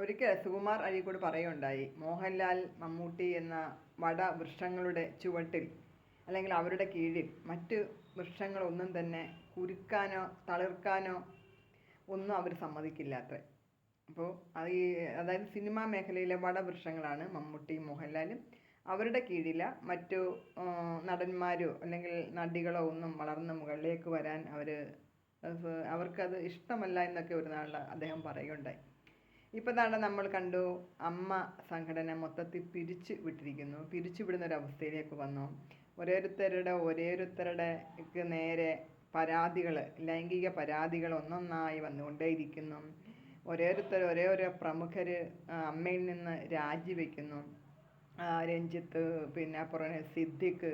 ഒരിക്കൽ സുകുമാർ അഴീക്കോട് പറയുകയുണ്ടായി, മോഹൻലാൽ മമ്മൂട്ടി എന്ന വടവൃക്ഷങ്ങളുടെ ചുവട്ടിൽ അല്ലെങ്കിൽ അവരുടെ കീഴിൽ മറ്റ് വൃക്ഷങ്ങളൊന്നും തന്നെ കുരുക്കാനോ തളിർക്കാനോ ഒന്നും അവർ സമ്മതിക്കില്ലാത്രേ. അപ്പോൾ അതായത് സിനിമാ മേഖലയിലെ വടവൃക്ഷങ്ങളാണ് മമ്മൂട്ടിയും മോഹൻലാലും. അവരുടെ കീഴില മറ്റു നടന്മാരോ അല്ലെങ്കിൽ നടികളോ ഒന്നും വളർന്ന് മുകളിലേക്ക് വരാൻ അവർക്കത് ഇഷ്ടമല്ല എന്നൊക്കെ ഒരു നാൾ അദ്ദേഹം പറയുകയുണ്ടായി. ഇപ്പം തന്നെ നമ്മൾ കണ്ടു, അമ്മ സംഘടന മൊത്തത്തിൽ പിരിച്ചു വിടുന്ന ഒരവസ്ഥയിലേക്ക് വന്നു. ഓരോരുത്തരുടെ നേരെ പരാതികൾ, ലൈംഗിക പരാതികൾ ഒന്നൊന്നായി വന്നുകൊണ്ടേയിരിക്കുന്നു. ഓരോ പ്രമുഖർ അമ്മയിൽ നിന്ന് രാജിവെക്കുന്നു. രഞ്ജിത്ത്, പിന്നെ പുറമെ സിദ്ദിഖ്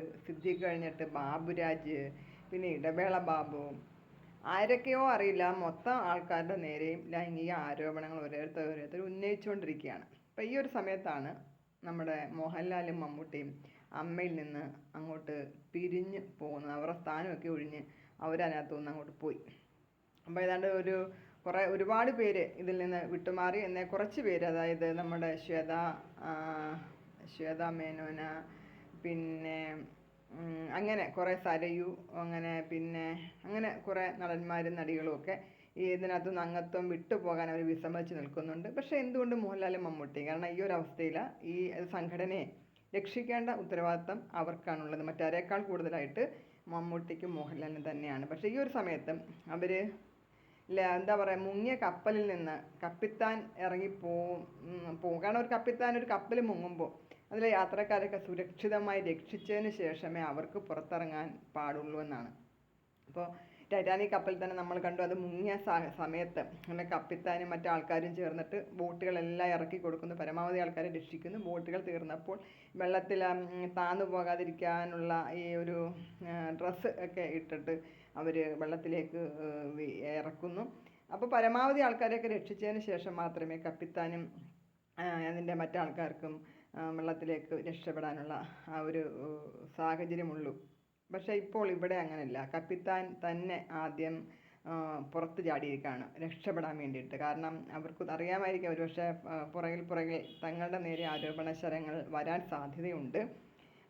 കഴിഞ്ഞിട്ട് ബാബുരാജ്, പിന്നെ ഇടവേള ബാബു, ആരൊക്കെയോ അറിയില്ല, മൊത്തം ആൾക്കാരുടെ നേരെയും ലൈംഗിക ആരോപണങ്ങൾ ഓരോരുത്തർ ഉന്നയിച്ചുകൊണ്ടിരിക്കുകയാണ്. അപ്പം ഈ ഒരു സമയത്താണ് നമ്മുടെ മോഹൻലാലും മമ്മൂട്ടിയും അമ്മയിൽ നിന്ന് അങ്ങോട്ട് പിരിഞ്ഞ് പോകുന്നത്. അവരുടെ സ്ഥാനമൊക്കെ ഒഴിഞ്ഞ് അവരതിനകത്തുനിന്ന് അങ്ങോട്ട് പോയി. അപ്പോൾ ഏതാണ്ട് ഒരുപാട് പേര് ഇതിൽ നിന്ന് വിട്ടുമാറി. എന്നാൽ കുറച്ച് പേര്, അതായത് നമ്മുടെ ശ്വേത മേനോന, പിന്നെ അങ്ങനെ കുറേ സരയു, അങ്ങനെ കുറേ നടന്മാരും നടികളും ഒക്കെ ഇതിനകത്തുനിന്ന് അംഗത്വം വിട്ടുപോകാൻ അവർ വിസമ്മതിച്ച് നിൽക്കുന്നുണ്ട്. പക്ഷേ എന്തുകൊണ്ട് മോഹൻലാലും മമ്മൂട്ടി? കാരണം ഈ ഒരു അവസ്ഥയിൽ ഈ സംഘടനയെ രക്ഷിക്കേണ്ട ഉത്തരവാദിത്തം അവർക്കാണുള്ളത്. മറ്റാരേക്കാൾ കൂടുതലായിട്ട് മമ്മൂട്ടിക്കും മോഹൻലാലിനും തന്നെയാണ്. പക്ഷേ ഈ ഒരു സമയത്ത് അവർ മുങ്ങിയ കപ്പലിൽ നിന്ന് കപ്പിത്താൻ ഇറങ്ങി പോകും. കാരണം ഒരു കപ്പൽ മുങ്ങുമ്പോൾ അതിലെ യാത്രക്കാരൊക്കെ സുരക്ഷിതമായി രക്ഷിച്ചതിന് ശേഷമേ അവർക്ക് പുറത്തിറങ്ങാൻ പാടുള്ളൂ എന്നാണ്. അപ്പോൾ ടൈറ്റാനിക് കപ്പൽ തന്നെ നമ്മൾ കണ്ടു, അത് മുങ്ങിയ സമയത്ത് അങ്ങനെ കപ്പിത്താനും മറ്റാൾക്കാരും ചേർന്നിട്ട് ബോട്ടുകളെല്ലാം ഇറക്കി കൊടുക്കുന്നു, പരമാവധി ആൾക്കാരെ രക്ഷിക്കുന്നു. ബോട്ടുകൾ തീർന്നപ്പോൾ വെള്ളത്തിൽ താന്നു പോകാതിരിക്കാനുള്ള ഈ ഒരു ഡ്രസ്സ് ഒക്കെ ഇട്ടിട്ട് അവർ വെള്ളത്തിലേക്ക് ഇറക്കുന്നു. അപ്പോൾ പരമാവധി ആൾക്കാരെയൊക്കെ രക്ഷിച്ചതിന് ശേഷം മാത്രമേ കപ്പിത്താനും അതിൻ്റെ മറ്റാൾക്കാർക്കും വെള്ളത്തിലേക്ക് രക്ഷപ്പെടാനുള്ള ആ ഒരു സാഹചര്യമുള്ളൂ. പക്ഷേ ഇപ്പോൾ ഇവിടെ അങ്ങനെയല്ല. കപ്പിത്താൻ തന്നെ ആദ്യം പുറത്ത് ചാടിയിരിക്കുകയാണ് രക്ഷപ്പെടാൻ വേണ്ടിയിട്ട്. കാരണം അവർക്ക് അറിയാമായിരിക്കും ഒരുപക്ഷെ പുറകിൽ തങ്ങളുടെ നേരെ ആരോപണ ശരങ്ങൾ വരാൻ സാധ്യതയുണ്ട്.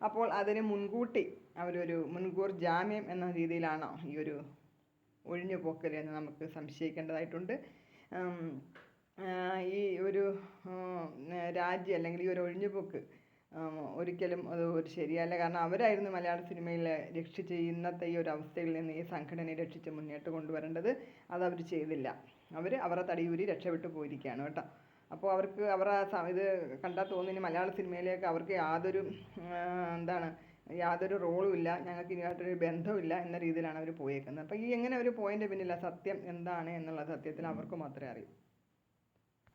അപ്പോൾ അതിന് മുൻകൂട്ടി അവരൊരു മുൻകൂർ ജാമ്യം എന്ന രീതിയിലാണോ ഈ ഒരു ഒഴിഞ്ഞു പോക്കൽ എന്ന് നമുക്ക് സംശയിക്കേണ്ടതായിട്ടുണ്ട്. ഈ ഒരു രാജ്യം അല്ലെങ്കിൽ ഈ ഒരു ഒഴിഞ്ഞുപോക്ക് ഒരിക്കലും അത് ഒരു ശരിയല്ല. കാരണം അവരായിരുന്നു മലയാള സിനിമയിൽ രക്ഷിച്ച് ഇന്നത്തെ ഈ ഒരു അവസ്ഥയിൽ നിന്ന് ഈ സംഘടനയെ രക്ഷിച്ച് മുന്നോട്ട് കൊണ്ടുവരേണ്ടത്. അതവർ ചെയ്തില്ല. അവരുടെ തടിയൂരി രക്ഷപ്പെട്ടു പോയിരിക്കുകയാണ് കേട്ടോ. അപ്പോൾ അവർക്ക് ഇത് കണ്ടാൽ തോന്നുന്നു മലയാള സിനിമയിലേക്ക് അവർക്ക് യാതൊരു റോളും ഇല്ല, ഞങ്ങൾക്ക് ഇനിയായിട്ടൊരു ബന്ധമില്ല എന്ന രീതിയിലാണ് അവർ പോയേക്കുന്നത്. അപ്പോൾ എങ്ങനെ അവർ പോയതിൻ്റെ പിന്നില്ല സത്യം എന്താണ് എന്നുള്ള സത്യത്തിൽ അവർക്ക് മാത്രമേ അറിയൂ.